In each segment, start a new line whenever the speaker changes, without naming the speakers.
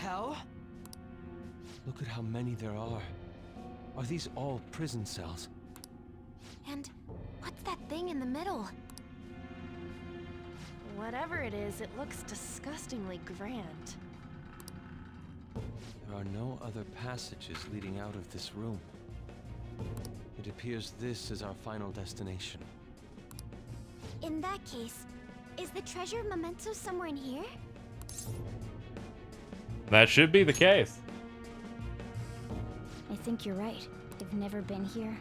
hell?
Look at how many there are. Are these all prison cells?
And what's that thing in the middle?
Whatever it is, it looks disgustingly grand.
There are no other passages leading out of this room. It appears this is our final destination.
In that case, is the treasure memento somewhere in here?
That should be the case.
I think you're right. I've never been here,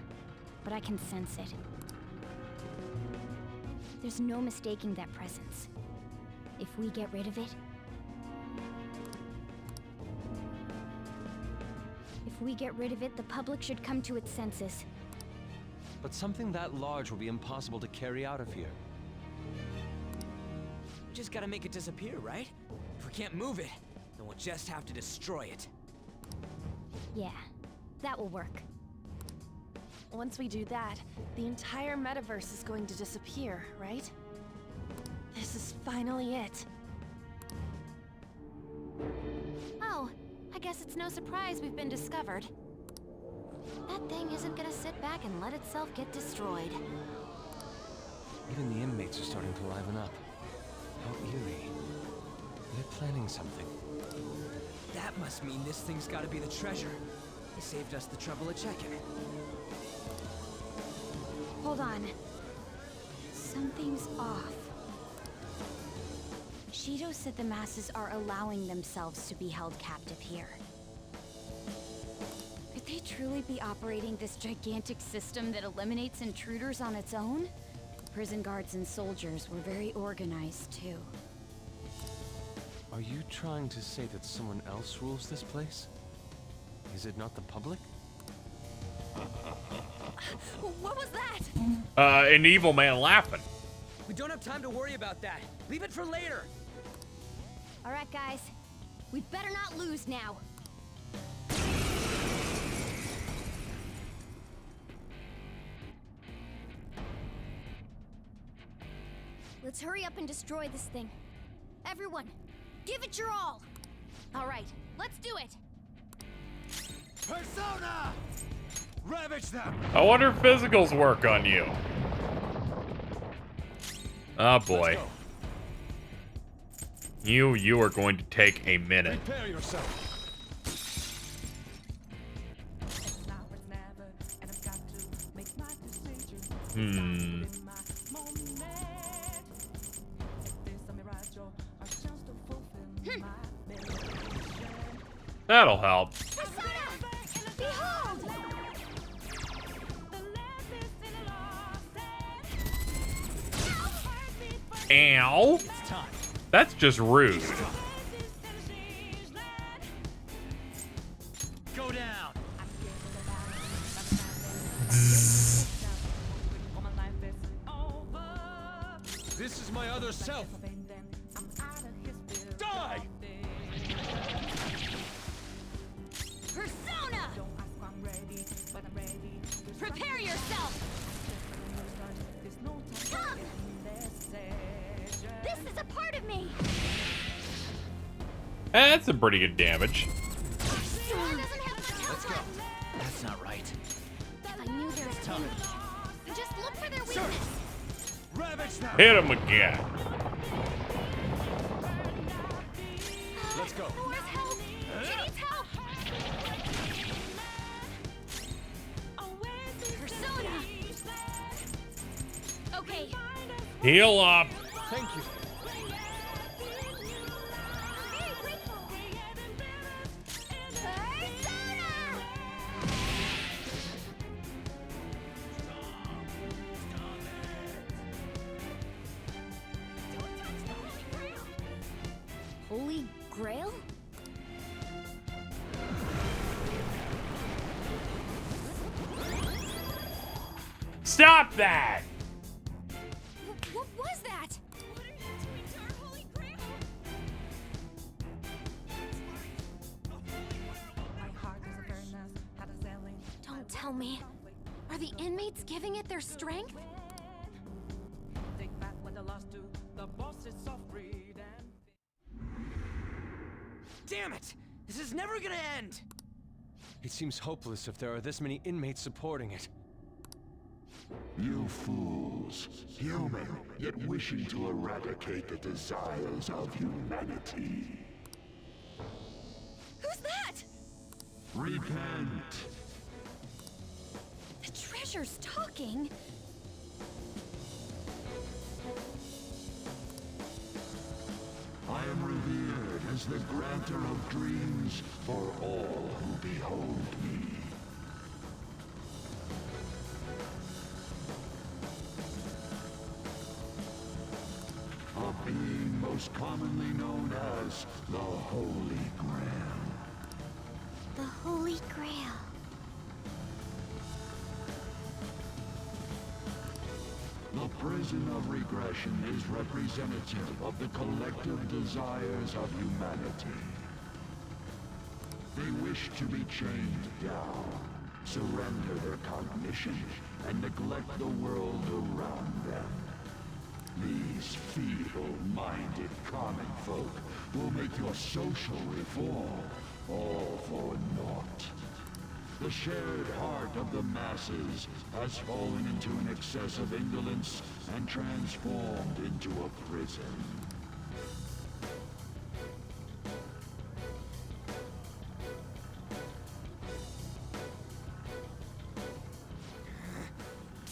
but I can sense it. There's no mistaking that presence. If we get rid of it... the public should come to its senses.
But something that large will be impossible to carry out of here.
We just gotta make it disappear, right? If we can't move it, then we'll just have to destroy it.
Yeah, that will work.
Once we do that, the entire metaverse is going to disappear, right? This is finally it.
Oh, I guess it's no surprise we've been discovered. That thing isn't gonna sit back and let itself get destroyed.
Even the inmates are starting to liven up. How eerie. They're planning something.
That must mean this thing's gotta be the treasure. It saved us the trouble of checking.
Hold on. Something's off. Shido said the masses are allowing themselves to be held captive here. Could they truly be operating this gigantic system that eliminates intruders on its own? The prison guards and soldiers were very organized, too.
Are you trying to say that someone else rules this place? Is it not the public?
What was that?
An evil man laughing.
We don't have time to worry about that. Leave it for later.
All right, guys. We'd better not lose now. Let's hurry up and destroy this thing. Everyone, give it your all. All right, let's do it.
Persona! Ravage them!
I wonder if physicals work on you. Oh boy. You are going to take a minute.
Prepare yourself.
That'll help.
Behold!
Ow! That's just rude.
Go down.
This is my other self. Die!
Persona! Prepare yourself! Come! This is a part of me!
That's some pretty good damage.
Let's go. That's not right.
If I knew there was time, just look for their weakness.
Ravage them!
Hit him again.
Let's go.
Where's help? She needs help! Persona! Okay.
Heal up.
Thank you.
Holy Grail?
Stop that!
What was that? What are you doing to our Holy Grail? Don't tell me. Are the inmates giving it their strength?
Damn it! This is never gonna end!
It seems hopeless if there are this many inmates supporting it.
You fools, human, yet wishing to eradicate the desires of humanity.
Who's that?
Repent!
The treasure's talking.
I am revered as the granter of dreams for all who behold me. A being most commonly known as the Holy Grail.
The Holy Grail.
The prison of regression is representative of the collective desires of humanity. They wish to be chained down, surrender their cognition, and neglect the world around them. These feeble-minded common folk will make your social reform all for naught. The shared heart of the masses has fallen into an excess of indolence and transformed into a prison.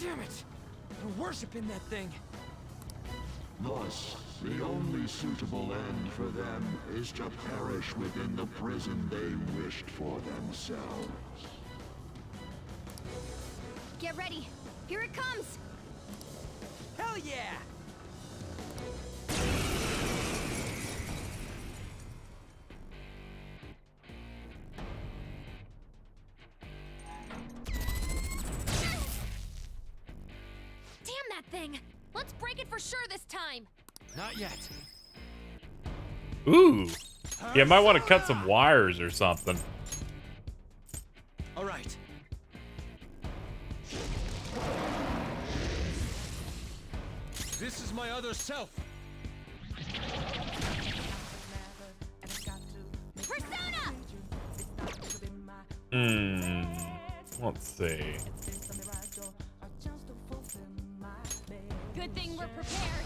Damn it! We're worshiping that thing!
Thus, the only suitable end for them is to perish within the prison they wished for themselves.
Get ready. Here it comes.
Hell yeah!
Damn that thing! Let's break it for sure this time!
Not yet.
Ooh. Yeah, might want to cut some wires or something.
All right.
This is my other self.
Persona!
Let's see.
Good thing we're prepared.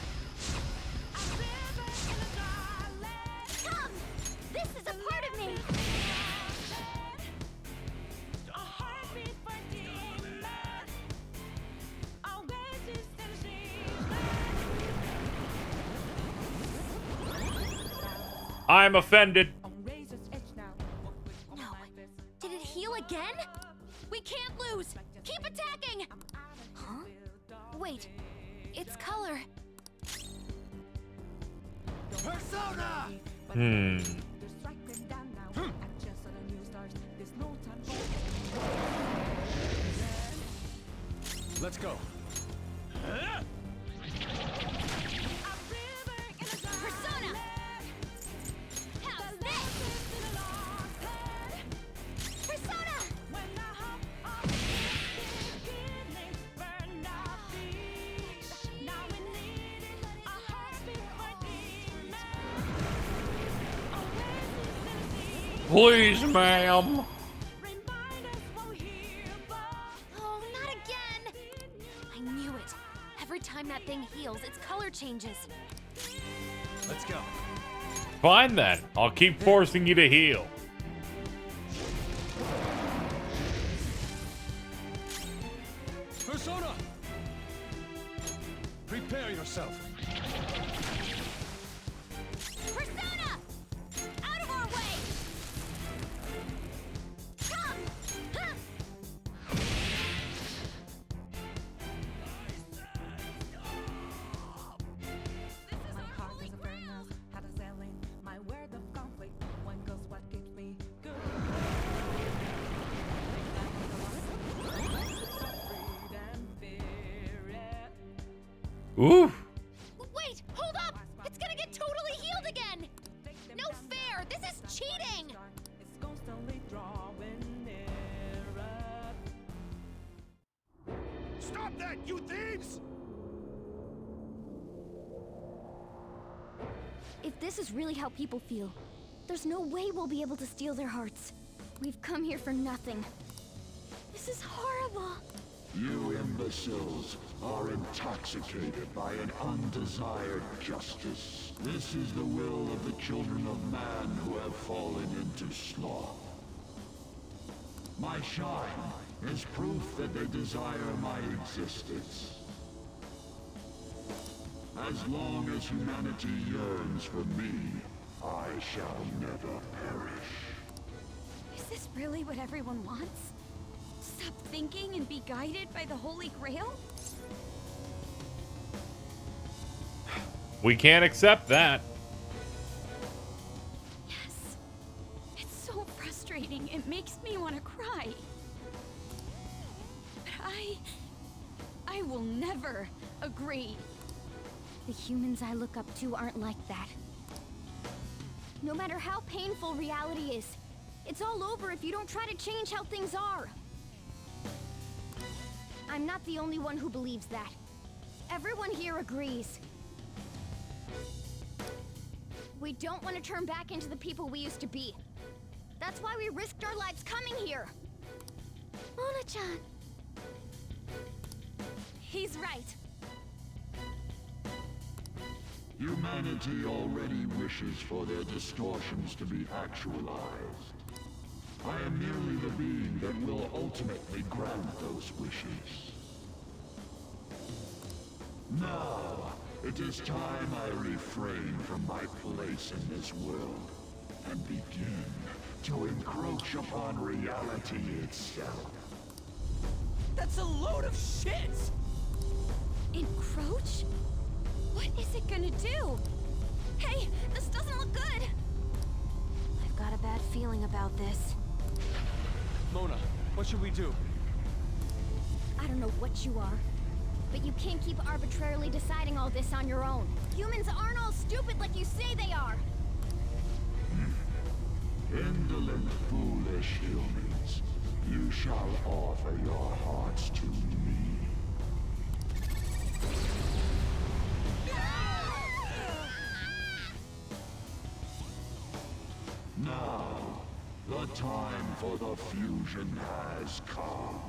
Come! This is a part of me!
I'm offended.
No. Did it heal again? We can't lose! Keep attacking! Huh? Wait. It's color.
Persona!
Let's go.
Persona! How's this? Persona!
Please, ma'am.
Oh, not again! I knew it. Every time that thing heals, its color changes.
Let's go.
Fine then. I'll keep forcing you to heal.
Persona! Prepare yourself.
Persona! Out of our way! Come! Huh!
Ooh.
Wait, hold up! It's gonna get totally healed again! No fair! This is cheating!
Stop that, you thieves!
If this is really how people feel, There's no way we'll be able to steal their hearts. We've come here for nothing. This is horrible.
You imbeciles are intoxicated by an undesired justice. This is the will of the children of man who have fallen into sloth. My shine is proof that they desire my existence. As long as humanity yearns for me, I shall never perish.
Is this really what everyone wants? Stop thinking and be guided by the Holy Grail?
We can't accept that.
Yes. It's so frustrating. It makes me want to cry. But I will never agree. The humans I look up to aren't like that. No matter how painful reality is, it's all over if you don't try to change how things are. I'm not the only one who believes that. Everyone here agrees. We don't want to turn back into the people we used to be. That's why we risked our lives coming here. Mona-chan. He's right.
Humanity already wishes for their distortions to be actualized. I am merely the being that will ultimately grant those wishes. Now, it is time I refrain from my place in this world and begin to encroach upon reality itself.
That's a load of shit!
Encroach? What is it gonna do? Hey, this doesn't look good! I've got a bad feeling about this.
Mona, what should we do?
I don't know what you are, but you can't keep arbitrarily deciding all this on your own. Humans aren't all stupid like you say they are!
Indolent, foolish humans, you shall offer your hearts to me. Now, the time for the fusion has come.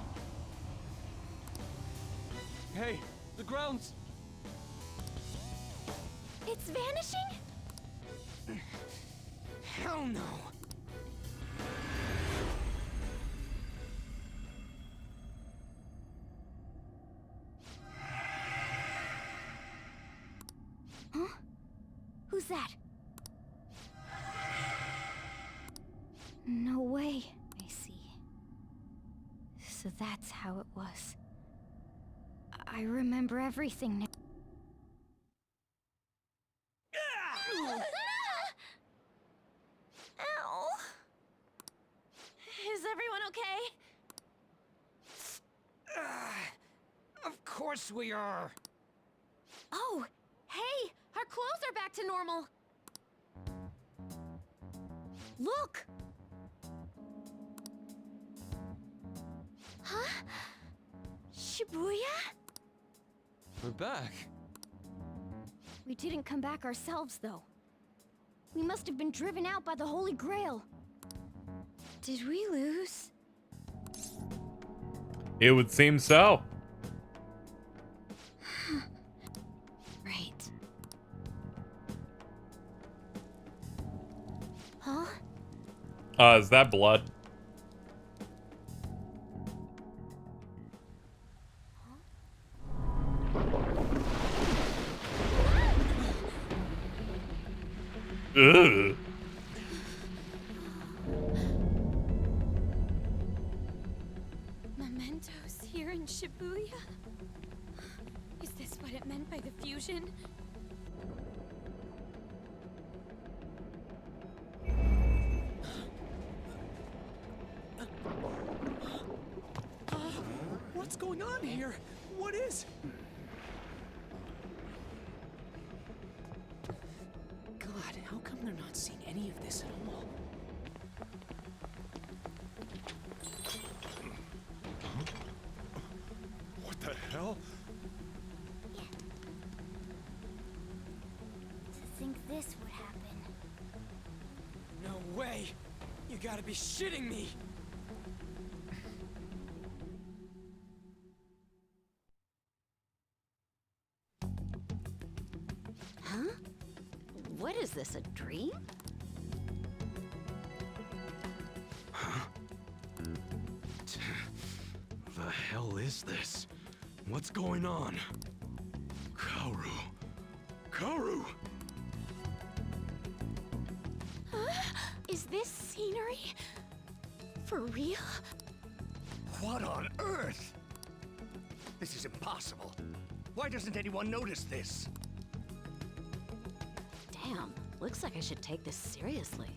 Hey, the ground's...
It's vanishing?
Hell no!
Huh? Who's that? No way. I see. So that's how it was. I remember everything now.
Ow! Is everyone okay?
Of course we are!
Oh, hey! Our clothes are back to normal!
Look! Huh? Shibuya?
We're back.
We didn't come back ourselves, though. We must have been driven out by the Holy Grail. Did we lose?
It would seem so.
Right. Huh?
Is that blood? Ugh.
Mementos here in Shibuya? Is this what it meant by the fusion?
What's going on here? What is...
God, how come they're not seeing any of this at all?
What the hell?
To think this would happen.
No You gotta be shitting me!
Huh? What is this, a dream?
The hell is this? What's going on? Kaoru. Kaoru!
Is this scenery? For real?
What on earth? This is impossible. Why doesn't anyone notice this?
Damn, looks like I should take this seriously.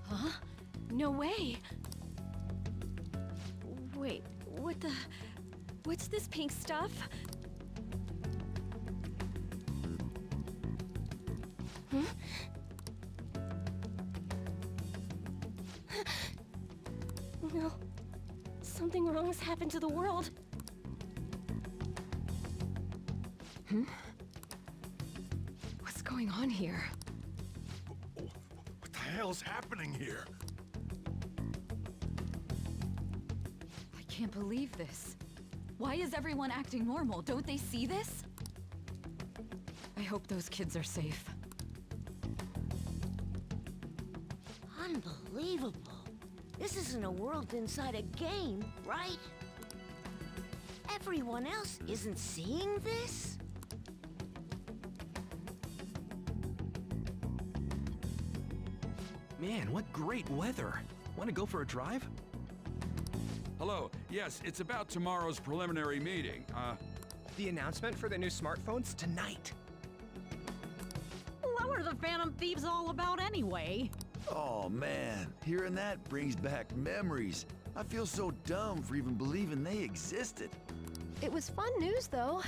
Huh? No way. Wait, what the... What's this pink stuff? Huh? No. Something wrong has happened to the world. What's going on here?
What the hell's happening here?
I can't believe this. Why is everyone acting normal? Don't they see this? I hope those kids are safe.
Unbelievable. This isn't a world inside a game, right? Everyone else isn't seeing this?
Man, what great weather. Want to go for a drive?
Hello. Yes, it's about tomorrow's preliminary meeting.
The announcement for the new smartphones tonight.
What were the Phantom Thieves all about anyway?
Oh man, hearing that brings back memories. I feel so dumb for even believing they existed.
It was fun news, though.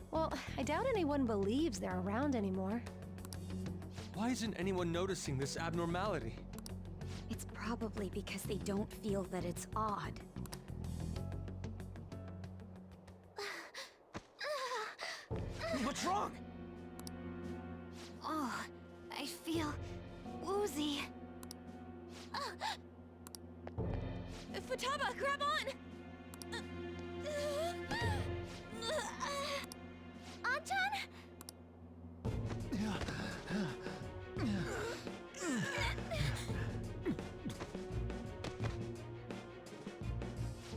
Well, I doubt anyone believes they're around anymore.
Why isn't anyone noticing this abnormality?
It's probably because they don't feel that it's odd.
What's wrong?
Oh, I feel woozy.
Futaba, grab on!
Anchan?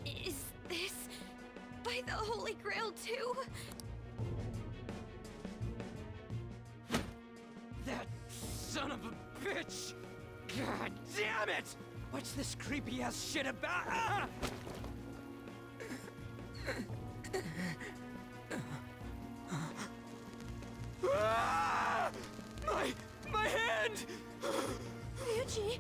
Is this by the Holy Grail too?
That son of a bitch! God damn it! What's this creepy ass shit about? Ah! Ah! My hand!
Ryuji!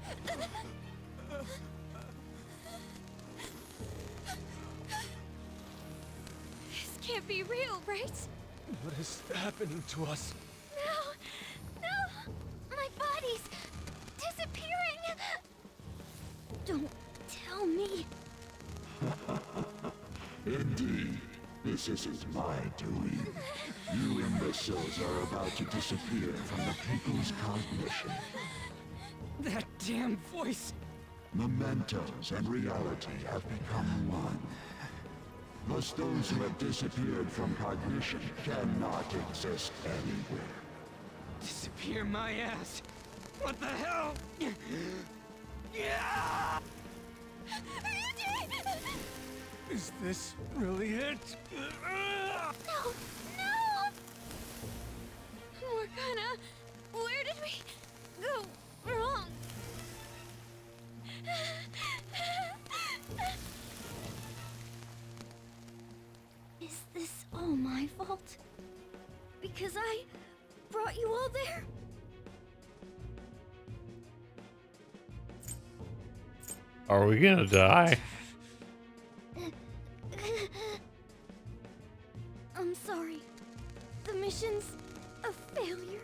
This can't be real, right?
What is happening to us?
No! No! My body's disappearing! Don't tell me.
Indeed, this isn't my doing. You imbeciles are about to disappear from the people's cognition.
That damn voice!
Mementos and reality have become one. Thus those who have disappeared from cognition cannot exist anywhere.
Disappear my ass! What the hell? Yeah! Is this really it?
No! No! Morgana, where did we go wrong? Is this all my fault? Because I brought you all there?
Are we gonna die?
I'm sorry. The mission's a failure.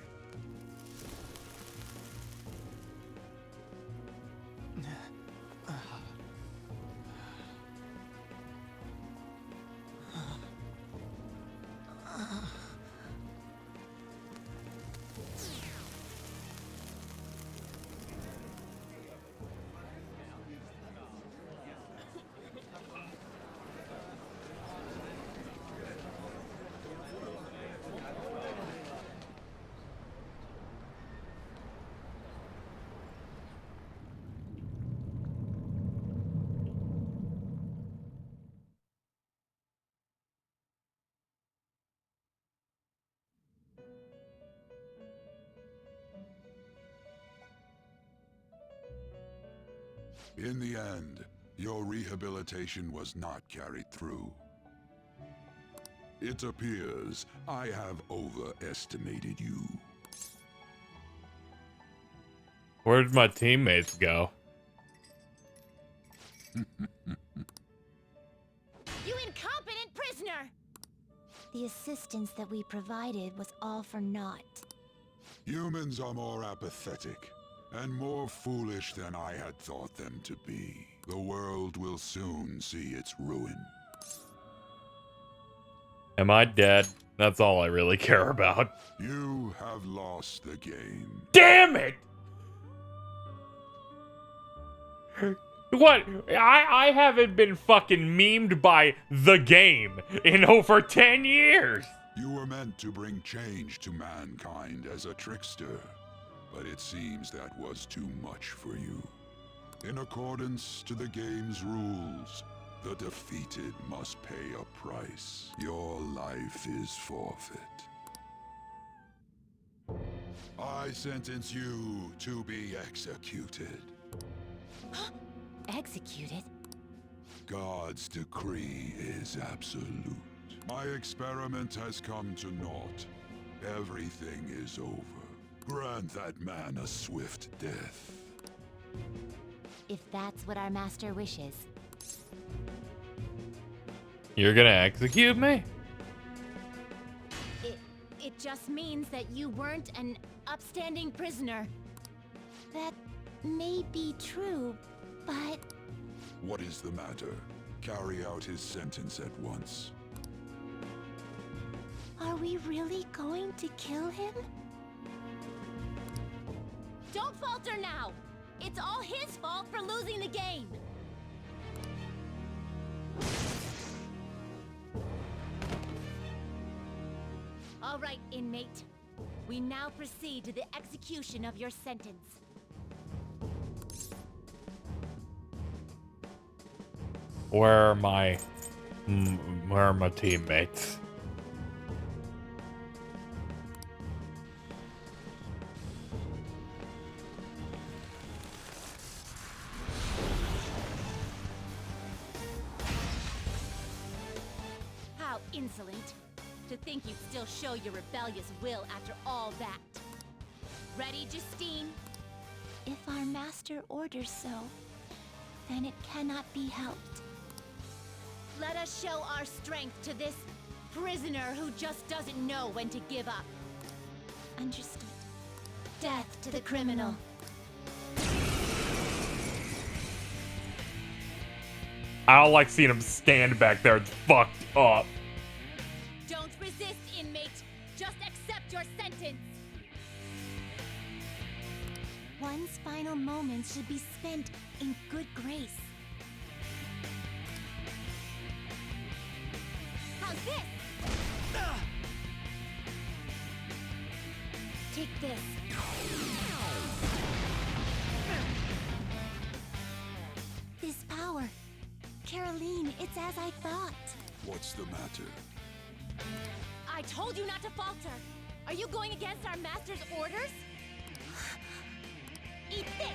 In the end, your rehabilitation was not carried through. It appears I have overestimated you.
Where'd my teammates go?
You incompetent prisoner!
The assistance that we provided was all for naught.
Humans are more apathetic and more foolish than I had thought them to be. The world will soon see its ruin.
Am I dead? That's all I really care about.
You have lost the game.
Damn it! What? I haven't been fucking memed by the game in over 10 years.
You were meant to bring change to mankind as a trickster, but it seems that was too much for you. In accordance to the game's rules, the defeated must pay a price. Your life is forfeit. I sentence you to be executed.
Executed?
God's decree is absolute. My experiment has come to naught. Everything is over. Grant that man a swift death.
If that's what our master wishes.
You're gonna execute me?
It just means that you weren't an upstanding prisoner. That may be true, but...
What is the matter? Carry out his sentence at once.
Are we really going to kill him?
Don't falter now! It's all his fault for losing the game! All right, inmate. We now proceed to the execution of your sentence.
Where are my teammates?
How insolent. To think you'd still show your rebellious will after all that. Ready, Justine?
If our master orders so, then it cannot be helped.
Let us show our strength to this prisoner who just doesn't know when to give up.
Understood.
Death to the criminal.
I don't like seeing him stand back there. It's fucked up.
Don't resist, inmate. Just accept your sentence.
One's final moments should be spent in good grace.
How's this?
Take this. This power. Caroline, it's as I thought.
What's the matter?
I told you not to falter. Are you going against our master's orders? Eat this!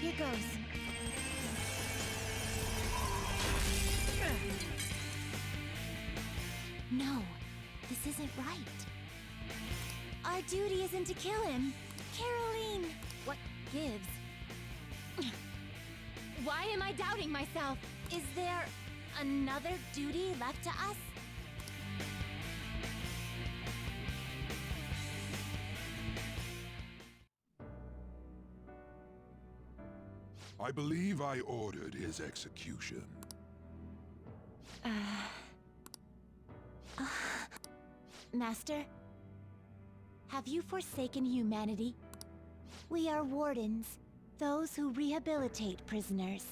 Here goes. No, this isn't right. Our duty isn't to kill him. Caroline! What gives?
Why am I doubting myself?
Is there another duty left to us?
I believe I ordered his execution.
Master, have you forsaken humanity? We are wardens, those who rehabilitate prisoners.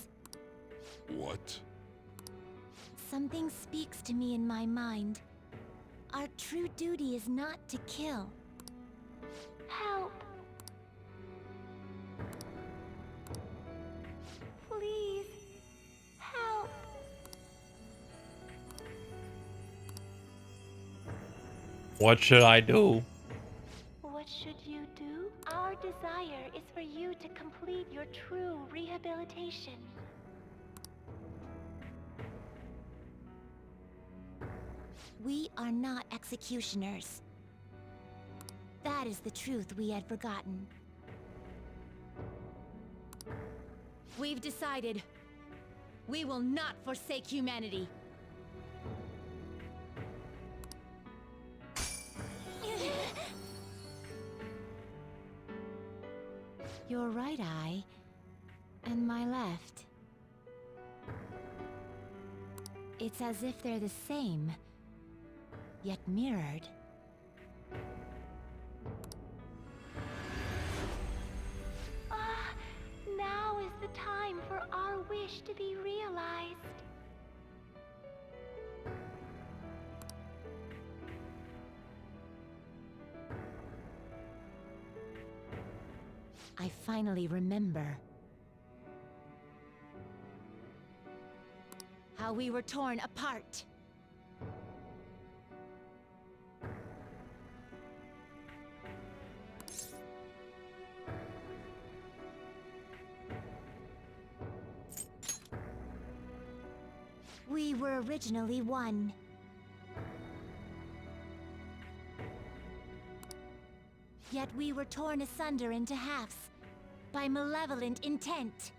What?
Something speaks to me in my mind. Our true duty is not to kill. Help! Please, help!
What should I do?
What should you do?
true rehabilitation.
We are not executioners. That is the truth we had forgotten.
We've decided. We will not forsake humanity.
Your right eye and my left. It's as if they're the same, yet mirrored.
Now is the time for our wish to be realized.
I finally remember.
How we were torn apart.
We were originally one. Yet we were torn asunder into halves by malevolent intent.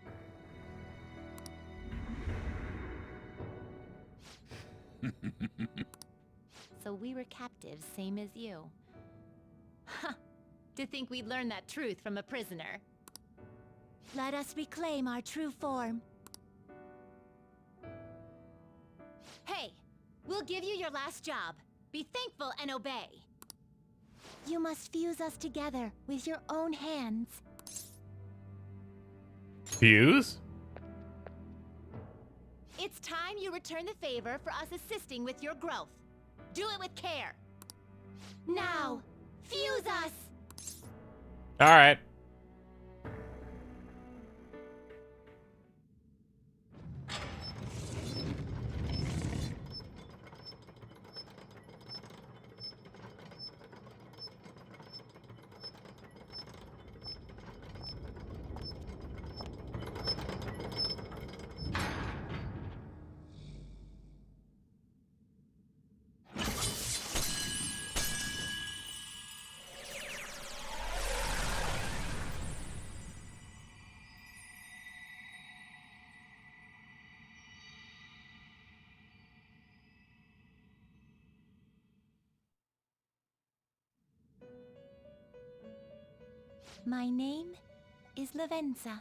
So we were captives, same as you.
Ha! To think we'd learn that truth from a prisoner.
Let us reclaim our true form.
Hey! We'll give you your last job. Be thankful and obey.
You must fuse us together with your own hands.
Fuse?
It's time you return the favor for us assisting with your growth. Do it with care.
Now, fuse us!
Alright.
My name is Lavenza.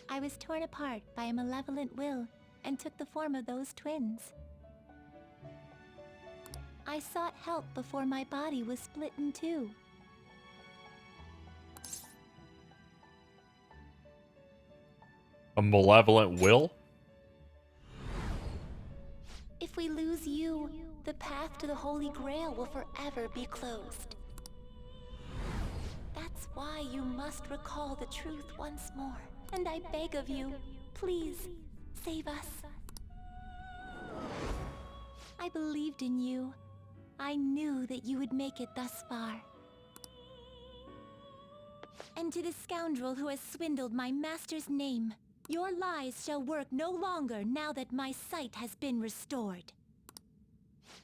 I was torn apart by a malevolent will and took the form of those twins. I sought help before my body was split in two.
A malevolent will?
If we lose you, the path to the Holy Grail will forever be closed. That's why you must recall the truth once more. And I beg of you, please, save us. I believed in you. I knew that you would make it thus far. And to the scoundrel who has swindled my master's name, your lies shall work no longer now that my sight has been restored.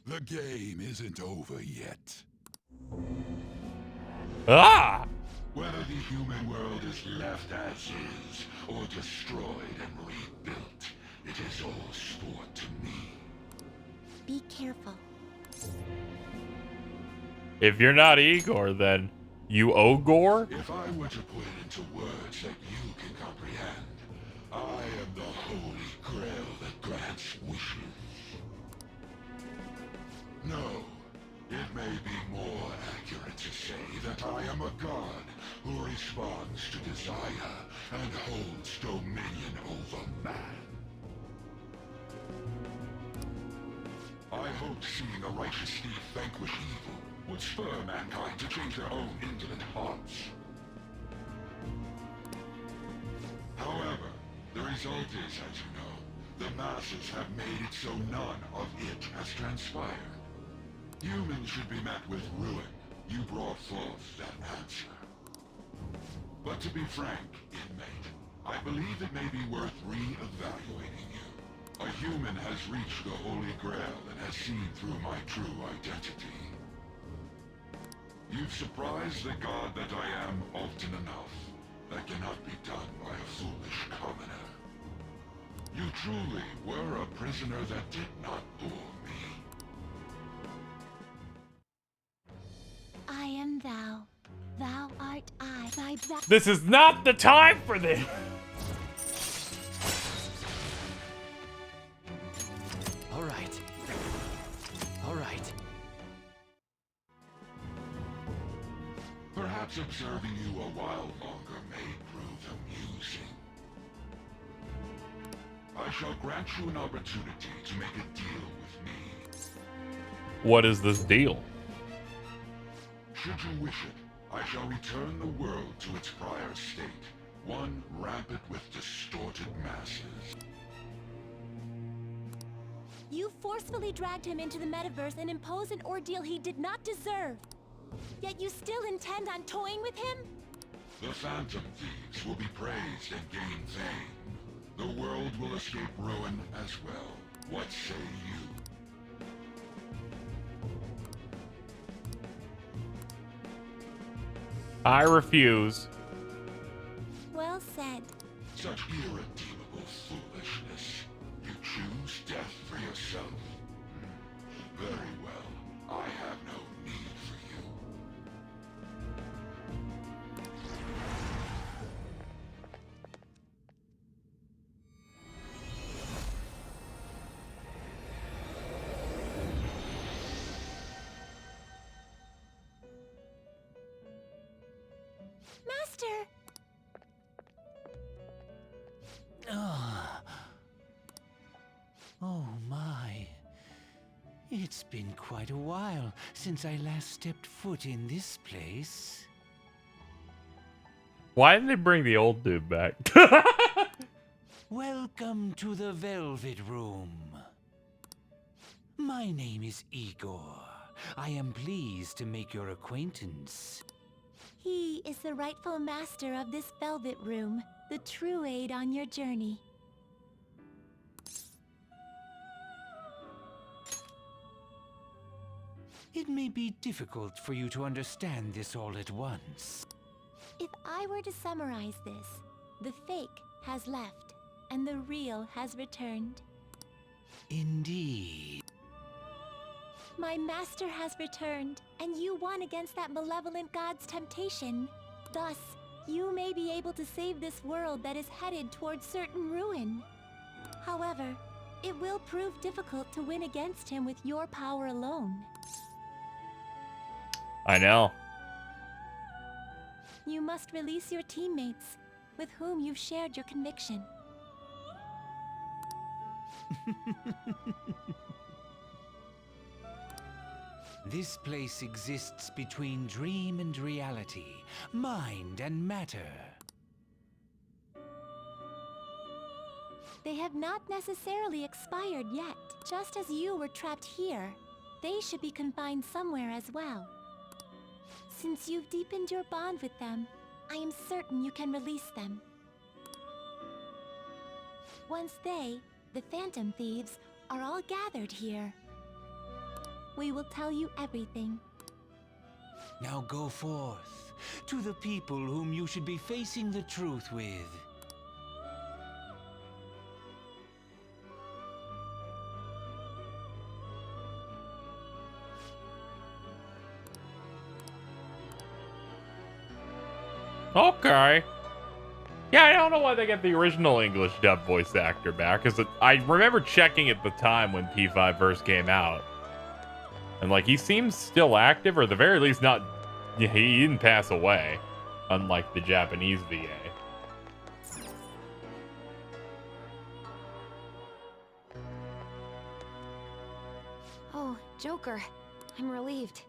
The game isn't over yet.
Ah!
Whether the human world is left as is, or destroyed and rebuilt, it is all sport to me.
Be careful.
If you're not Igor, then you Ogor?
If I were to put it into words that you can comprehend, I am the Holy Grail that grants wishes. No, it may be more accurate to say that I am a god who responds to desire and holds dominion over man. I hoped seeing a righteous thief vanquish evil would spur mankind to change their own indolent hearts. However, the result is, as you know, the masses have made it so none of it has transpired. Humans should be met with ruin. You brought forth that answer.
But to be frank, inmate, I believe it may be worth re-evaluating you. A human has reached the Holy Grail and has seen through my true identity. You've surprised the god that I am often enough. That cannot be done by a foolish commoner. You truly were a prisoner that did not bore me.
I am thou. Thou art I. Thy back.
This is not the time for this.
All right. All right.
Perhaps observing you a while longer may prove amusing. I shall grant you an opportunity to make a deal with me.
What is this deal?
Should you wish it, I shall return the world to its prior state, one rampant with distorted masses.
You forcefully dragged him into the metaverse and imposed an ordeal he did not deserve. Yet you still intend on toying with him?
The Phantom Thieves will be praised and gain fame. The world will escape ruin as well. What say you?
I refuse.
Well said.
Such irredeemable foolishness. You choose death for yourself. Very well. I have no need for you.
Master!
Oh my. It's been quite a while since I last stepped foot in this place.
Why didn't they bring the old dude back?
Welcome to the Velvet Room. My name is Igor. I am pleased to make your acquaintance.
He is the rightful master of this Velvet Room, the true aid on your journey.
It may be difficult for you to understand this all at once.
If I were to summarize this, the fake has left, and the real has returned.
Indeed.
My master has returned, and you won against that malevolent god's temptation. Thus, you may be able to save this world that is headed towards certain ruin. However, it will prove difficult to win against him with your power alone.
I know.
You must release your teammates, with whom you've shared your conviction.
This place exists between dream and reality, mind and matter.
They have not necessarily expired yet. Just as you were trapped here, they should be confined somewhere as well. Since you've deepened your bond with them, I am certain you can release them. Once they, the Phantom Thieves, are all gathered here, we will tell you everything.
Now go forth to the people whom you should be facing the truth with.
Okay. Yeah, I don't know why they get the original English dub voice actor back, because I remember checking at the time when P5 first came out. And, like, he seems still active, or at the very least not... He didn't pass away, unlike the Japanese VA.
Oh, Joker. I'm relieved.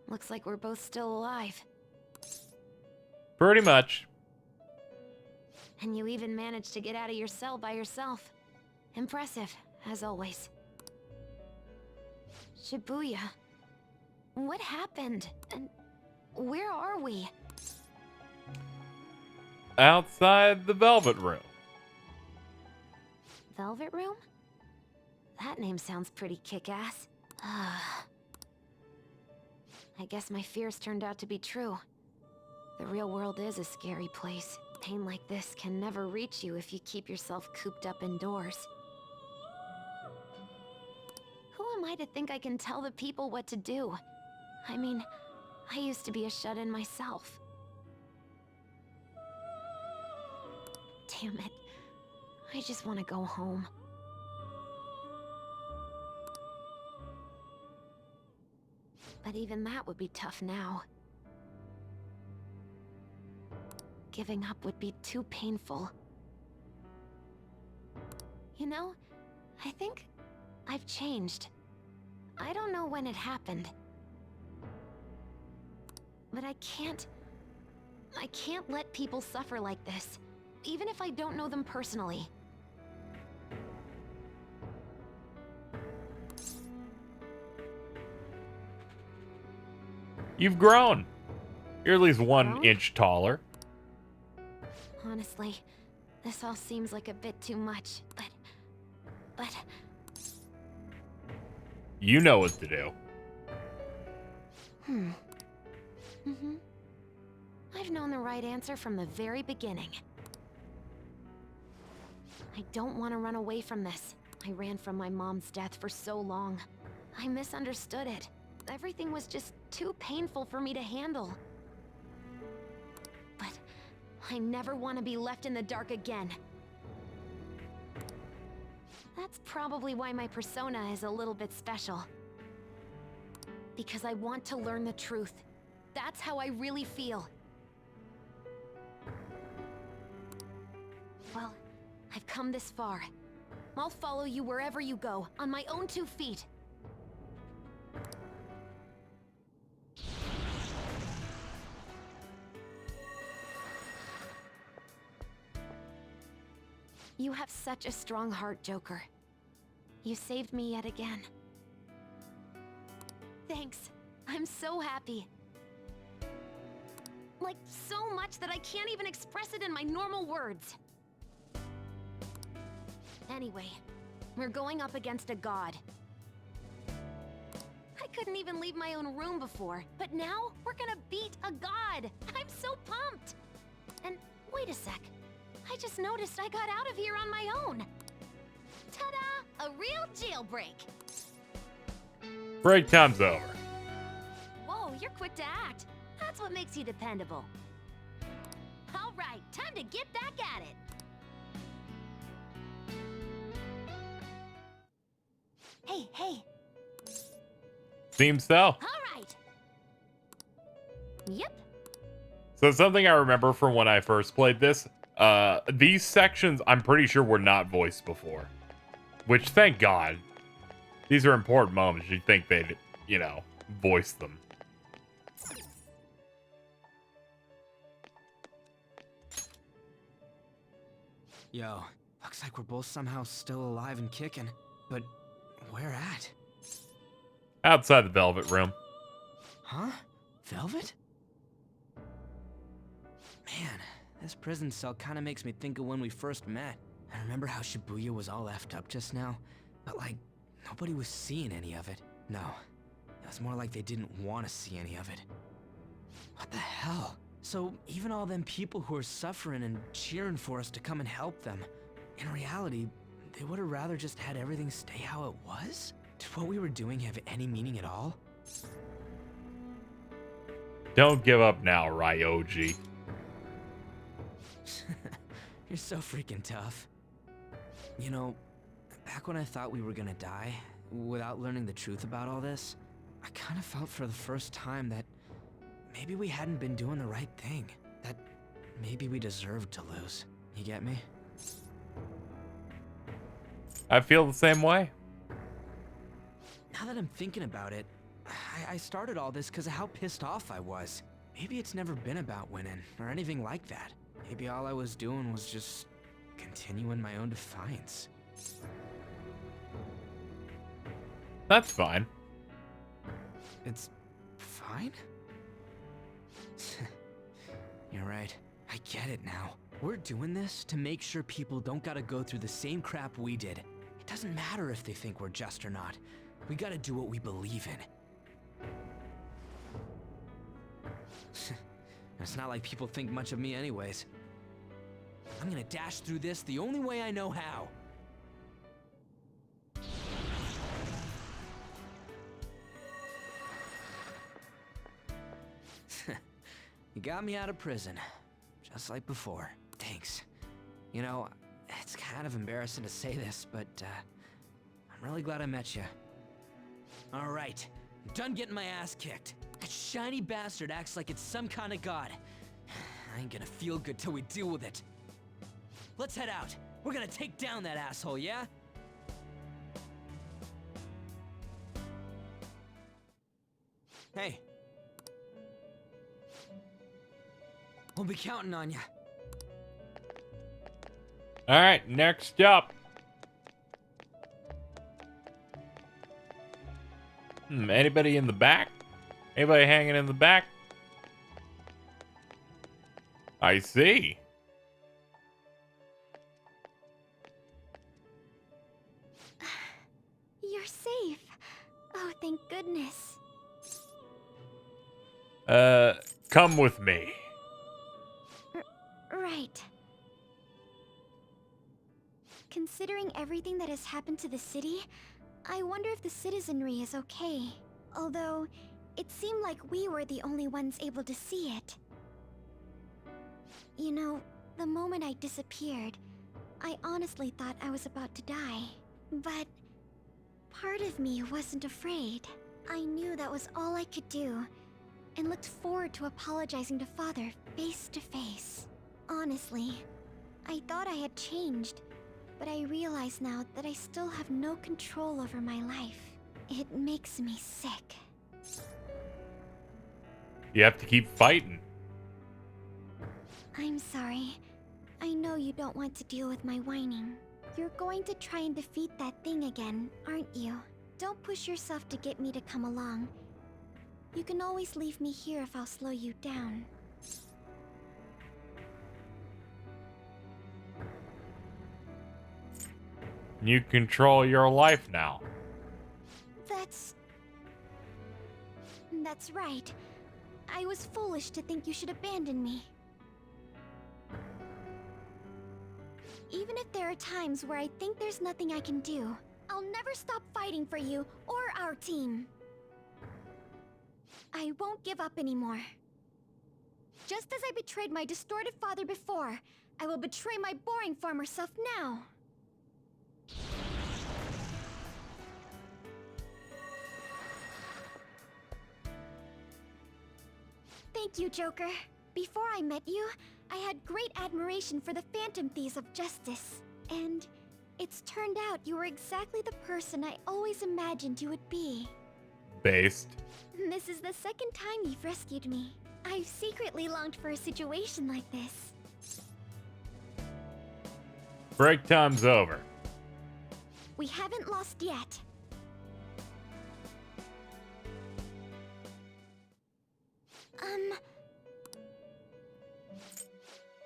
Looks like we're both still alive.
Pretty much.
And you even managed to get out of your cell by yourself. Impressive, as always. Shibuya. What happened? And where are we?
outside the Velvet Room.
Velvet Room? That name sounds pretty kick-ass. I guess my fears turned out to be true. The real world is a scary place. Pain like this can never reach you if you keep yourself cooped up indoors. Who am I to think I can tell the people what to do? I mean, I used to be a shut-in myself. Damn it. I just want to go home. But even that would be tough now. Giving up would be too painful. You know, I think I've changed. I don't know when it happened. But I can't let people suffer like this, even if I don't know them personally.
You've grown. You're at least 1 inch taller.
Honestly, this all seems like a bit too much, but...
You know what to do.
I've known the right answer from the very beginning. I don't want to run away from this. I ran from my mom's death for so long. I misunderstood it. Everything was just too painful for me to handle. But I never want to be left in the dark again. That's probably why my persona is a little bit special. Because I want to learn the truth. That's how I really feel. Well, I've come this far. I'll follow you wherever you go, on my own 2 feet. You have such a strong heart, Joker. You saved me yet again. Thanks. I'm so happy. Like, so much that I can't even express it in my normal words. Anyway, we're going up against a god. I couldn't even leave my own room before, but now we're gonna beat a god! I'm so pumped! And wait a sec. I just noticed I got out of here on my own. Ta-da! A real jailbreak!
Break time's over.
Whoa, you're quick to act. That's what makes you dependable. All right, time to get back at it. Hey.
Seems so.
All right. Yep.
So something I remember from when I first played this, these sections I'm pretty sure were not voiced before. Which, thank God. These are important moments. You'd think they'd, voice them.
Yo, looks like we're both somehow still alive and kicking. But where at?
Outside the Velvet Room.
Huh? Velvet? Man, this prison cell kind of makes me think of when we first met. I remember how Shibuya was all effed up just now, but nobody was seeing any of it. No, it was more like they didn't want to see any of it. What the hell? So even all them people who are suffering and cheering for us to come and help them, in reality, they would have rather just had everything stay how it was? Did what we were doing have any meaning at all?
Don't give up now, Ryoji.
You're so freaking tough. You know, back when I thought we were gonna die, without learning the truth about all this, I kind of felt for the first time that maybe we hadn't been doing the right thing. That maybe we deserved to lose. You get me?
I feel the same way.
Now that I'm thinking about it, I started all this because of how pissed off I was. Maybe it's never been about winning, or anything like that. Maybe all I was doing was just continuing my own defiance.
That's fine.
It's fine? You're right. I get it now. We're doing this to make sure people don't gotta go through the same crap we did. It doesn't matter if they think we're just or not. We gotta do what we believe in. It's not like people think much of me anyways. I'm gonna dash through this the only way I know how. You got me out of prison, just like before. Thanks. You know, it's kind of embarrassing to say this, but I'm really glad I met you. All right, I'm done getting my ass kicked. That shiny bastard acts like it's some kind of god. I ain't gonna feel good till we deal with it. Let's head out. We're gonna take down that asshole, yeah? Hey. We'll be counting on you.
All right, next up. Anybody in the back? Anybody hanging in the back? I see.
You're safe. Oh, thank goodness.
Come with me.
Right. Considering everything that has happened to the city, I wonder if the citizenry is okay. Although, it seemed like we were the only ones able to see it. You know, the moment I disappeared, I honestly thought I was about to die. But part of me wasn't afraid. I knew that was all I could do, and looked forward to apologizing to Father face to face. Honestly, I thought I had changed, but I realize now that I still have no control over my life. It makes me sick.
You have to keep fighting.
I'm sorry. I know you don't want to deal with my whining. You're going to try and defeat that thing again, aren't you? Don't push yourself to get me to come along. You can always leave me here if I'll slow you down.
You control your life now.
That's right. I was foolish to think you should abandon me. Even if there are times where I think there's nothing I can do, I'll never stop fighting for you or our team. I won't give up anymore. Just as I betrayed my distorted father before, I will betray my boring former self now. Thank you, Joker. Before I met you, I had great admiration for the Phantom Thieves of Justice. And it's turned out you were exactly the person I always imagined you would be.
Based.
This is the second time you've rescued me. I've secretly longed for a situation like this.
Break time's over.
We haven't lost yet.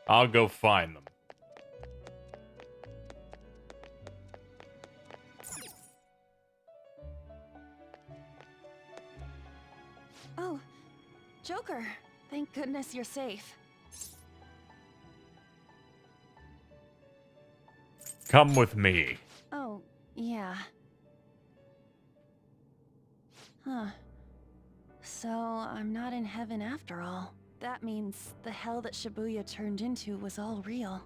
I'll go find them.
Oh, Joker. Thank goodness you're safe.
Come with me.
Oh, yeah. Huh. So, I'm not in heaven after all. That means the hell that Shibuya turned into was all real.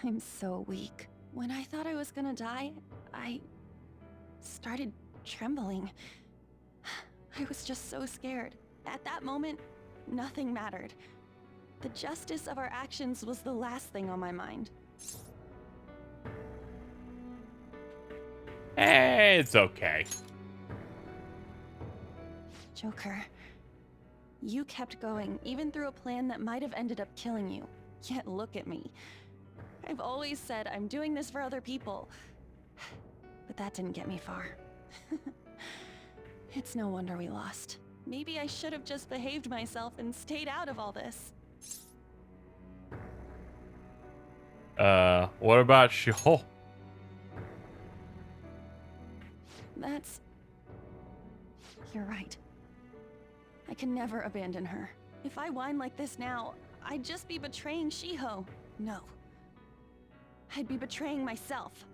I'm so weak. When I thought I was gonna die, I started trembling. I was just so scared. At that moment, nothing mattered. The justice of our actions was the last thing on my mind.
It's okay.
Joker, you kept going, even through a plan that might have ended up killing you. Yet look at me. I've always said I'm doing this for other people. But that didn't get me far. It's no wonder we lost. Maybe I should have just behaved myself and stayed out of all this.
What about Sheol?
That's... You're right. I can never abandon her. If I whine like this now, I'd just be betraying Shiho. No. I'd be betraying myself.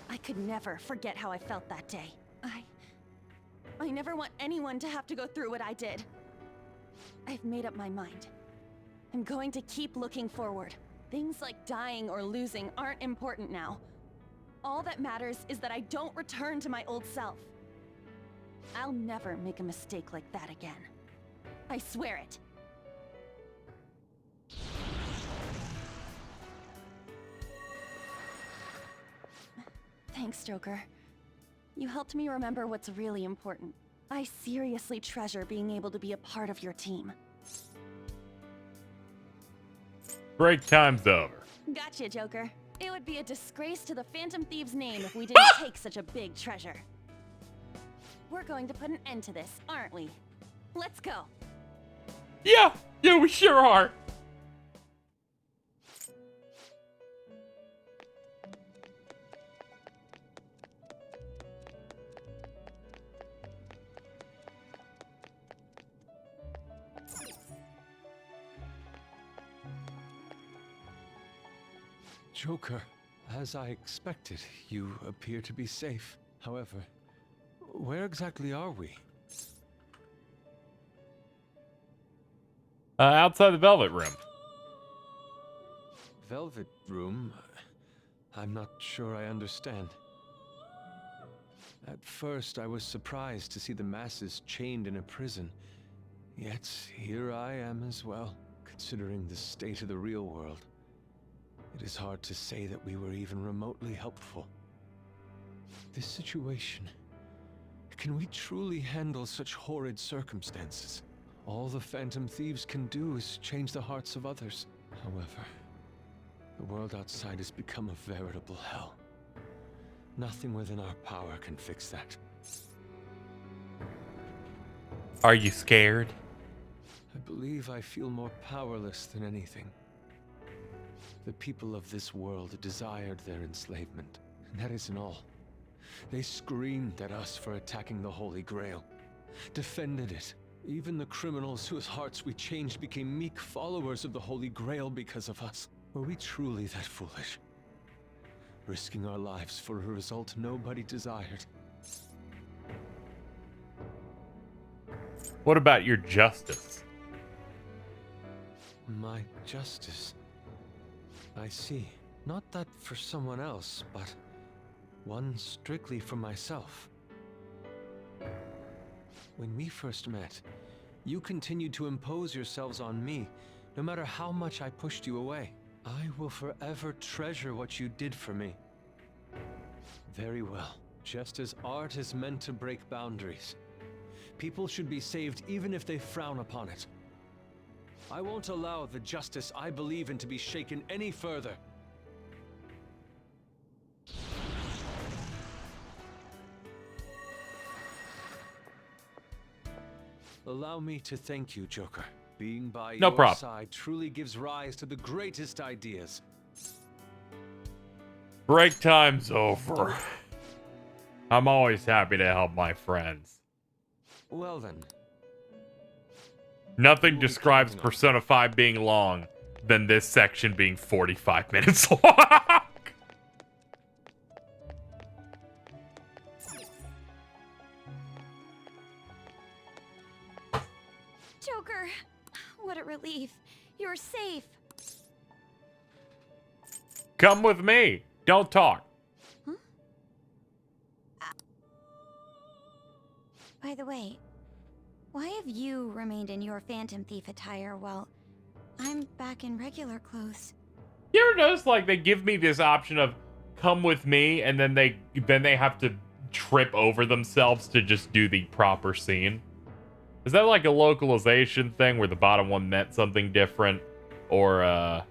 I could never forget how I felt that day. I never want anyone to have to go through what I did. I've made up my mind. I'm going to keep looking forward. Things like dying or losing aren't important now. All that matters is that I don't return to my old self. I'll never make a mistake like that again. I swear it. Thanks, Joker. You helped me remember what's really important. I seriously treasure being able to be a part of your team.
Break time's over.
Gotcha, Joker. It would be a disgrace to the Phantom Thieves' name if we didn't take such a big treasure. We're going to put an end to this, aren't we? Let's go.
Yeah, we sure are.
Joker, as I expected, you appear to be safe. However, where exactly are we?
Outside the Velvet Room.
Velvet Room? I'm not sure I understand. At first, I was surprised to see the masses chained in a prison. Yet, here I am as well, considering the state of the real world. It is hard to say that we were even remotely helpful. This situation... Can we truly handle such horrid circumstances? All the Phantom Thieves can do is change the hearts of others. However, the world outside has become a veritable hell. Nothing within our power can fix that.
Are you scared?
I believe I feel more powerless than anything. The people of this world desired their enslavement, and that isn't all. They screamed at us for attacking the Holy Grail, defended it. Even the criminals whose hearts we changed became meek followers of the Holy Grail because of us. Were we truly that foolish? Risking our lives for a result nobody desired.
What about your justice?
My justice? I see. Not that for someone else, but one strictly for myself. When we first met, you continued to impose yourselves on me, no matter how much I pushed you away. I will forever treasure what you did for me. Very well. Just as art is meant to break boundaries, people should be saved even if they frown upon it. I won't allow the justice I believe in to be shaken any further. Allow me to thank you, Joker. Being by your side truly gives rise to the greatest ideas.
Break time's over. I'm always happy to help my friends.
Well then.
Nothing describes Persona 5 being long than this section being 45 minutes long.
Joker, what a relief. You're safe.
Come with me. Don't talk.
Huh? By the way, why have you remained in your Phantom Thief attire while I'm back in regular clothes?
You ever notice, like, they give me this option of come with me, and then they have to trip over themselves to just do the proper scene? Is that like a localization thing where the bottom one meant something different? Or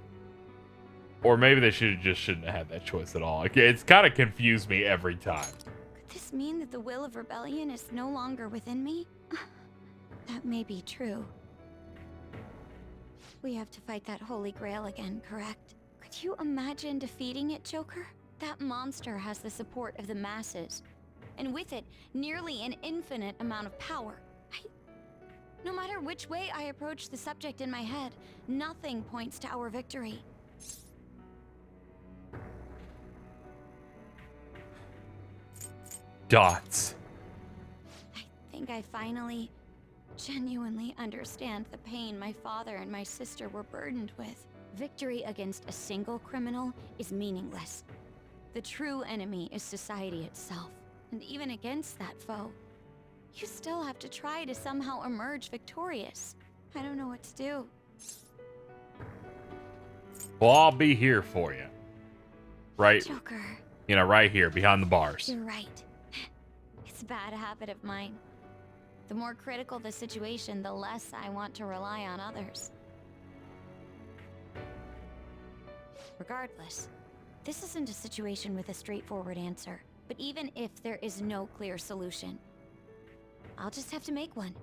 maybe they shouldn't have had that choice at all. Like, it's kind of confused me every time.
Could this mean that the will of rebellion is no longer within me? That may be true. We have to fight that Holy Grail again, correct? Could you imagine defeating it, Joker? That monster has the support of the masses, and with it, nearly an infinite amount of power. No matter which way I approach the subject in my head, nothing points to our victory.
Dots.
I think I finally, genuinely understand the pain my father and my sister were burdened with. Victory against a single criminal is meaningless. The true enemy is society itself. And even against that foe, you still have to try to somehow emerge victorious. I don't know what to do.
Well, I'll be here for you. Right?
Joker.
You know, right here, behind the bars.
You're right. It's a bad habit of mine. The more critical the situation, the less I want to rely on others. Regardless, this isn't a situation with a straightforward answer. But even if there is no clear solution, I'll just have to make one.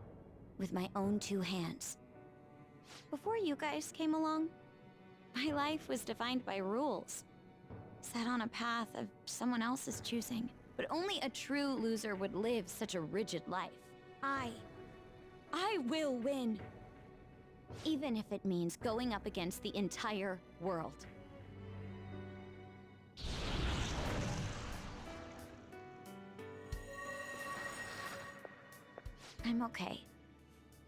With my own two hands. Before you guys came along, my life was defined by rules. Set on a path of someone else's choosing. But only a true loser would live such a rigid life. I will win. Even if it means going up against the entire world. I'm okay.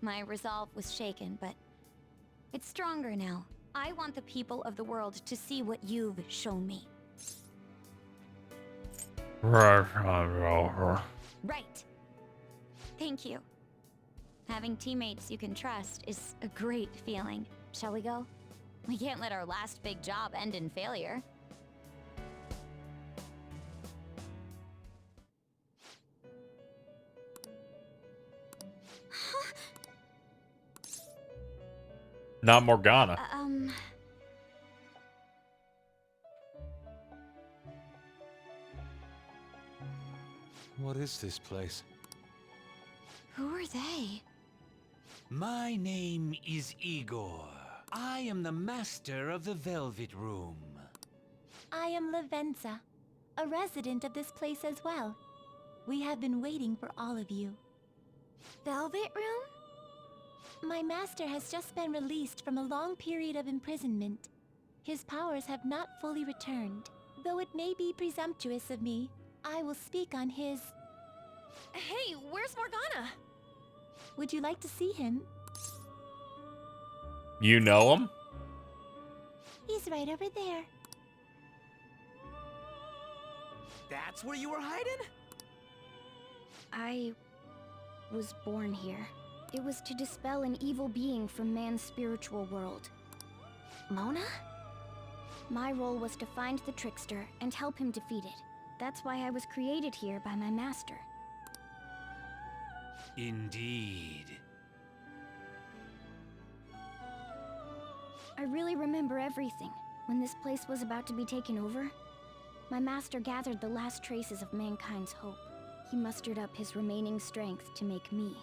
My resolve was shaken, but it's stronger now. I want the people of the world to see what you've shown me.
Right.
Thank you. Having teammates you can trust is a great feeling. Shall we go? We can't let our last big job end in failure.
Not Morgana.
What is this place?
Who are they?
My name is Igor. I am the master of the Velvet Room.
I am Lavenza, a resident of this place as well. We have been waiting for all of you.
Velvet Room?
My master has just been released from a long period of imprisonment. His powers have not fully returned. Though it may be presumptuous of me, I will speak on his...
Hey, where's Morgana?
Would you like to see him?
You know him?
He's right over there.
That's where you were hiding?
I was born here. It was to dispel an evil being from man's spiritual world. Mona? My role was to find the trickster and help him defeat it. That's why I was created here by my master.
Indeed.
I really remember everything. When this place was about to be taken over, my master gathered the last traces of mankind's hope. He mustered up his remaining strength to make me.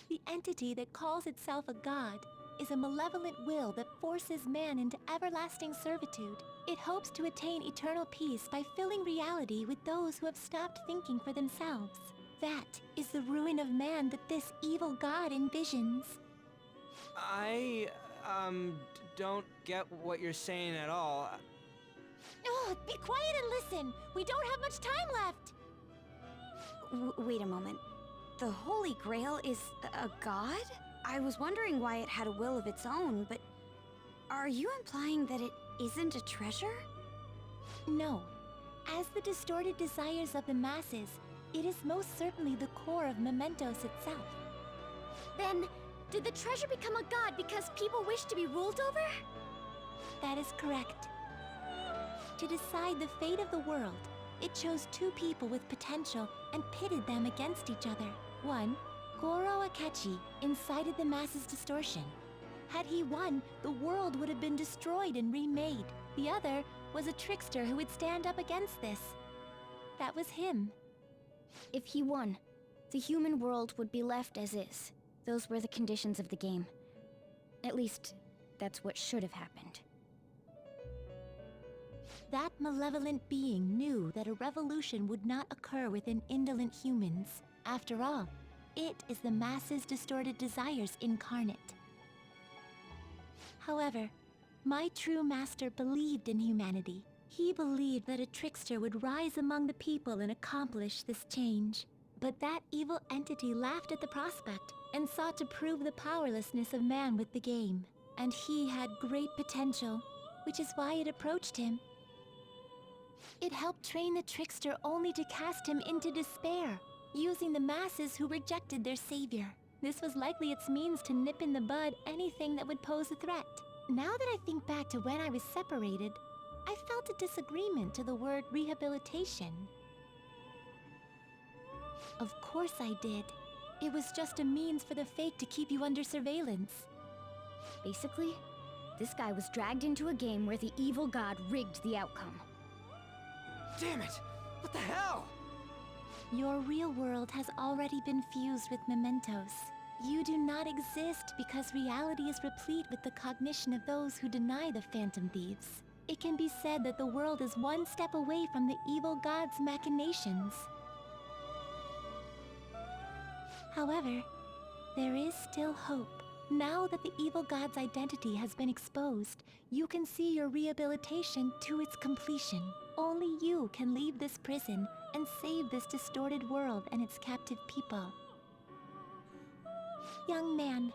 The entity that calls itself a god is a malevolent will that forces man into everlasting servitude. It hopes to attain eternal peace by filling reality with those who have stopped thinking for themselves. That is the ruin of man that this evil god envisions.
I, don't get what you're saying at all.
Oh, be quiet and listen! We don't have much time left!
Wait a moment. The Holy Grail is a god? I was wondering why it had a will of its own, but are you implying that it isn't a treasure?
No. As the distorted desires of the masses, it is most certainly the core of Mementos itself.
Then, did the treasure become a god because people wish to be ruled over?
That is correct. To decide the fate of the world, it chose two people with potential and pitted them against each other. One, Goro Akechi, incited the masses' distortion. Had he won, the world would have been destroyed and remade. The other was a trickster who would stand up against this. That was him.
If he won, the human world would be left as is. Those were the conditions of the game. At least, that's what should have happened.
That malevolent being knew that a revolution would not occur within indolent humans. After all, it is the masses' distorted desires incarnate. However, my true master believed in humanity. He believed that a trickster would rise among the people and accomplish this change. But that evil entity laughed at the prospect and sought to prove the powerlessness of man with the game. And he had great potential, which is why it approached him. It helped train the trickster only to cast him into despair, using the masses who rejected their savior. This was likely its means to nip in the bud anything that would pose a threat. Now that I think back to when I was separated, I felt a disagreement to the word rehabilitation. Of course I did. It was just a means for the fake to keep you under surveillance.
Basically, this guy was dragged into a game where the evil god rigged the outcome.
Damn it! What the hell?
Your real world has already been fused with mementos. You do not exist because reality is replete with the cognition of those who deny the Phantom Thieves. It can be said that the world is one step away from the evil god's machinations. However, there is still hope. Now that the evil god's identity has been exposed, you can see your rehabilitation to its completion. Only you can leave this prison and save this distorted world and its captive people. Young man,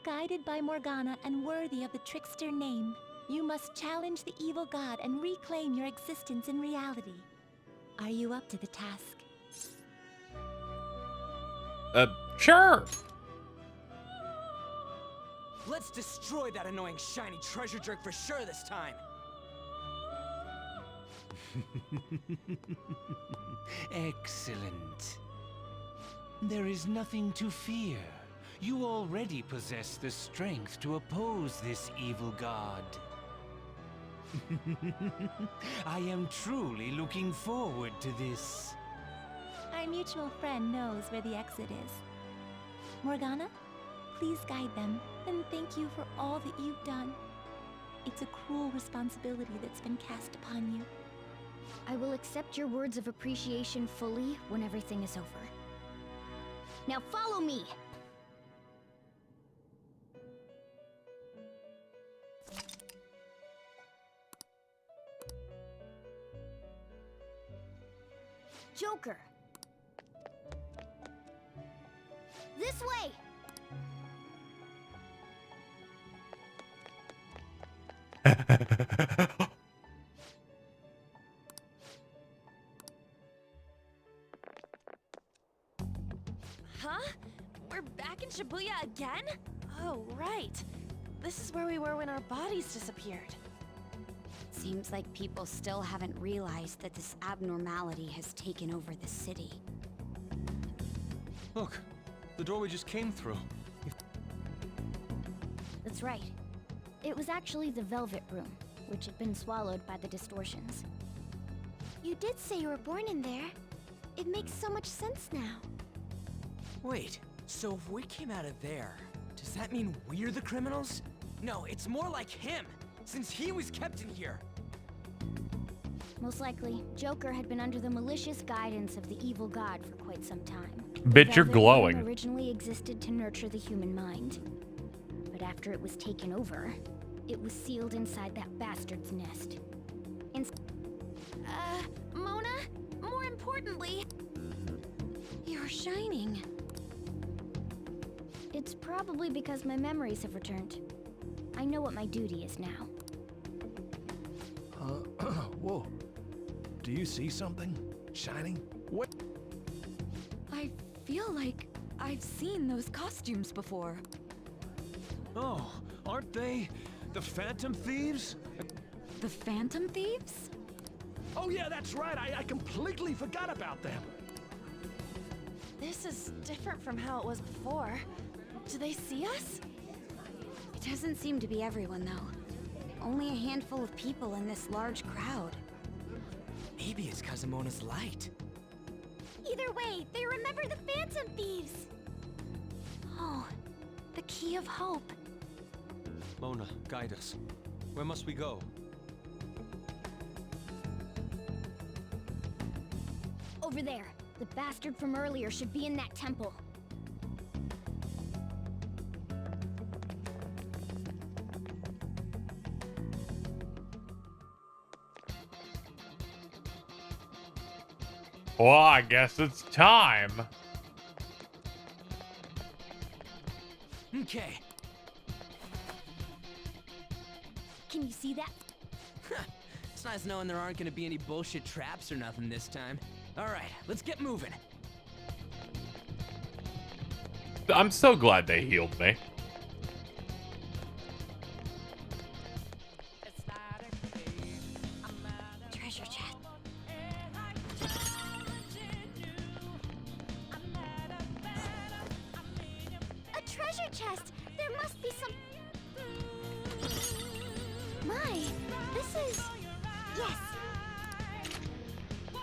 guided by Morgana and worthy of the trickster name, you must challenge the evil god and reclaim your existence in reality. Are you up to the task?
Sure.
Let's destroy that annoying shiny treasure jerk for sure this time.
Excellent. There is nothing to fear. You already possess the strength to oppose this evil god. I am truly looking forward to this.
Our mutual friend knows where the exit is. Morgana, please guide them, and thank you for all that you've done. It's a cruel responsibility that's been cast upon you.
I will accept your words of appreciation fully when everything is over. Now follow me! Joker! This way!
Huh? We're back in Shibuya again? Oh, right. This is where we were when our bodies disappeared.
Seems like people still haven't realized that this abnormality has taken over the city.
Look, the door we just came through.
That's right. It was actually the Velvet Room, which had been swallowed by the distortions.
You did say you were born in there. It makes so much sense now.
Wait, so if we came out of there, does that mean we're the criminals? No, it's more like him, since he was kept in here.
Most likely, Joker had been under the malicious guidance of the evil god for quite some time.
Bitch, you're
The Velvet
glowing.
Room originally existed to nurture the human mind. But after it was taken over, it was sealed inside that bastard's nest.
Mona? More importantly, you're shining.
It's probably because my memories have returned. I know what my duty is now.
Whoa. Do you see something? Shining? What?
I feel like I've seen those costumes before.
Oh, aren't they the Phantom Thieves?
The Phantom Thieves?
Oh yeah, that's right. I completely forgot about them.
This is different from how it was before. Do they see us?
It doesn't seem to be everyone, though. Only a handful of people in this large crowd.
Maybe it's Kazumona's light.
Either way, they remember the Phantom Thieves.
Oh, the key of hope.
Mona, guide us. Where must we go?
over there. The bastard from earlier should be in that temple.
Well, I guess it's time.
Okay.
Can you see that?
It's nice knowing there aren't gonna be any bullshit traps or nothing this time. Alright, let's get moving.
I'm so glad they healed me.
Treasure chest. A treasure chest! There must be some... My, this is... Yes.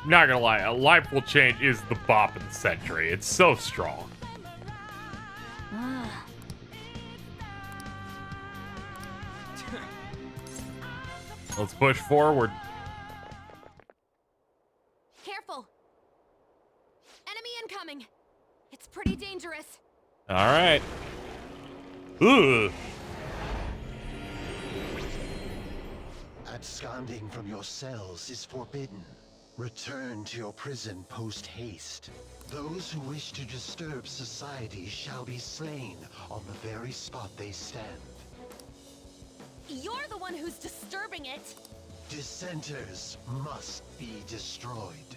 Not gonna lie, A Life Will Change is the bop of the century. It's so strong. Let's push forward.
Careful! Enemy incoming! It's pretty dangerous.
All right. Ugh.
Absconding from your cells is forbidden. Return to your prison post-haste. Those who wish to disturb society shall be slain on the very spot they stand.
You're the one who's disturbing it!
Dissenters must be destroyed.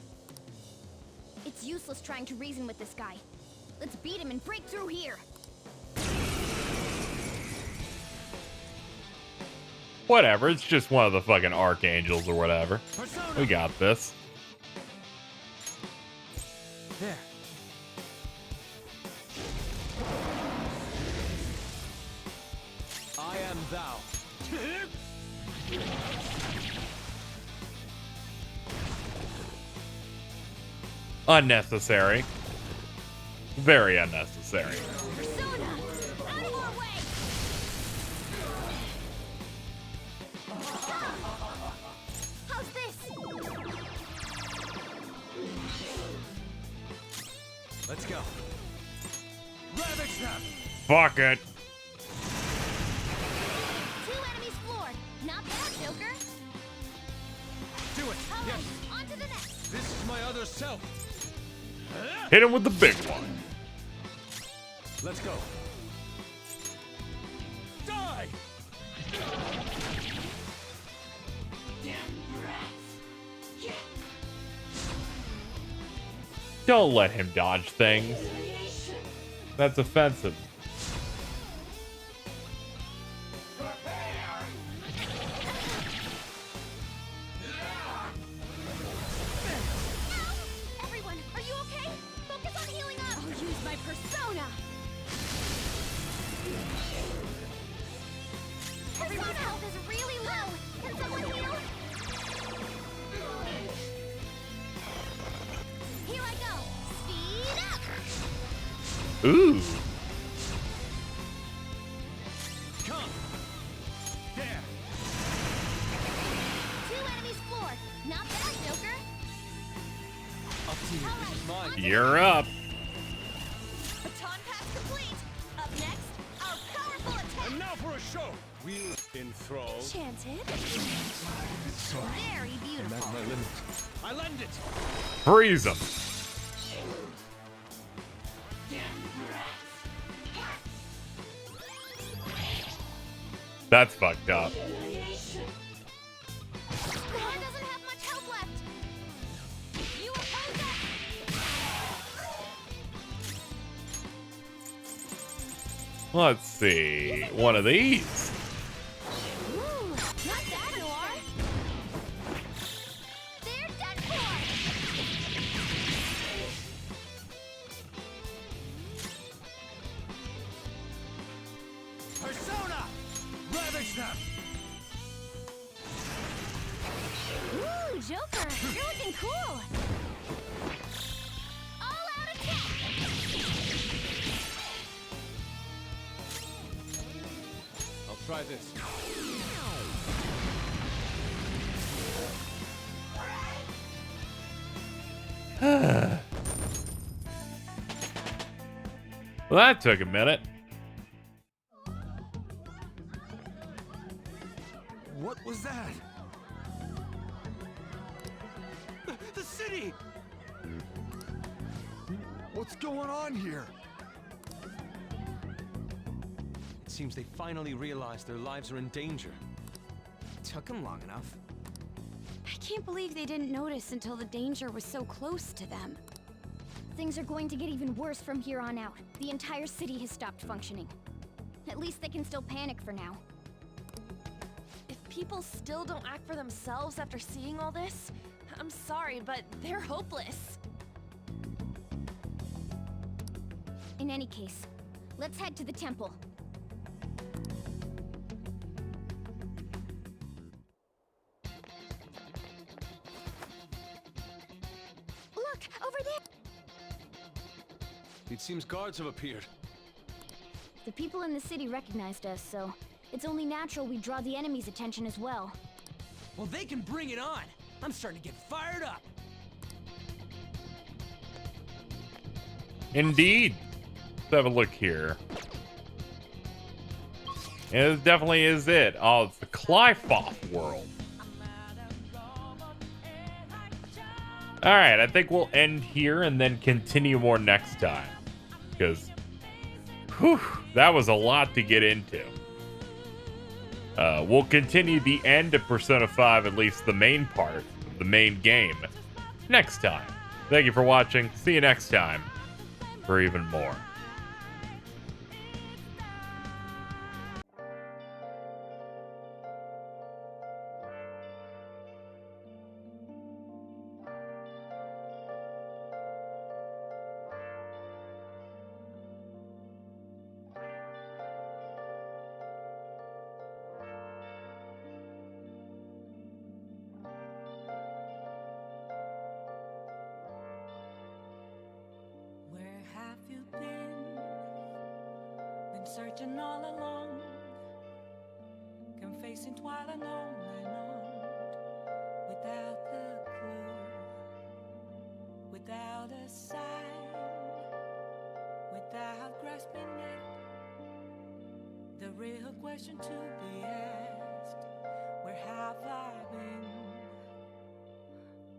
It's useless trying to reason with this guy. Let's beat him and break through here.
Whatever, it's just one of the fucking archangels or whatever. We got this.
There.
I am thou.
Unnecessary. Very unnecessary.
Persona! Out of our way! How's this?
Let's go. Ravage them!
Fuck it.
Two enemies floored. Not bad, Joker.
Do it!
All
Yes!
right, on to the next.
This is my other self!
Hit him with the big one.
Let's go. Die!
Don't let him dodge things. That's offensive.
Everyone, are you okay? Focus on healing up. I'll use my persona. Everyone's health is really low. Can someone heal? Here I go. Speed up.
Ooh.
Come! There!
Two enemies floored. Not bad, Joker.
Up to you. This is mine.
You're up.
Baton pass complete! Up next, our powerful attack!
And now for a show! We'll enthrall.
Enchanted.
Very beautiful.
My limit.
I lend it!
Freeze him. That's fucked up.
The hand doesn't have much health left.
You oppose that!
Let's see. One of these.
Ooh, not bad, Noir. They're dead for.
Persona! Ravage them!
Ooh, Joker, you're looking cool. All out attack.
I'll try this.
Well, that took a minute.
What was that? The city!
What's going on here?
It seems they finally realized their lives are in danger.
Took them long enough.
I can't believe they didn't notice until the danger was so close to them. Things are going to get even worse from here on out. The entire city has stopped functioning. At least they can still panic for now.
If people still don't act for themselves after seeing all this, I'm sorry, but they're hopeless.
In any case, let's head to the temple. Look, over there!
It seems guards have appeared.
The people in the city recognized us, so it's only natural we draw the enemy's attention as well.
Well, they can bring it on. I'm starting to get fired up.
Indeed. Let's have a look here. And this definitely is it. Oh, it's the Clyfoth world. Alright, I think we'll end here and then continue more next time. Because, whew, that was a lot to get into. We'll continue the end of Persona 5, at least the main part of the main game, next time. Thank you for watching. See you next time for even more.
Where have you been? Been searching all along, confessing while alone and on, without the clue, without a sign, without grasping it. The real question to be asked: where have I been?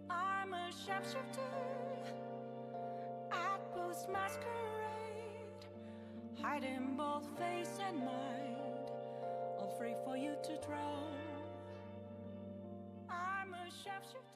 I'm a sharpshooter at post masquerade, hiding both face and mind, all free for you to draw. I'm a sharpshooter.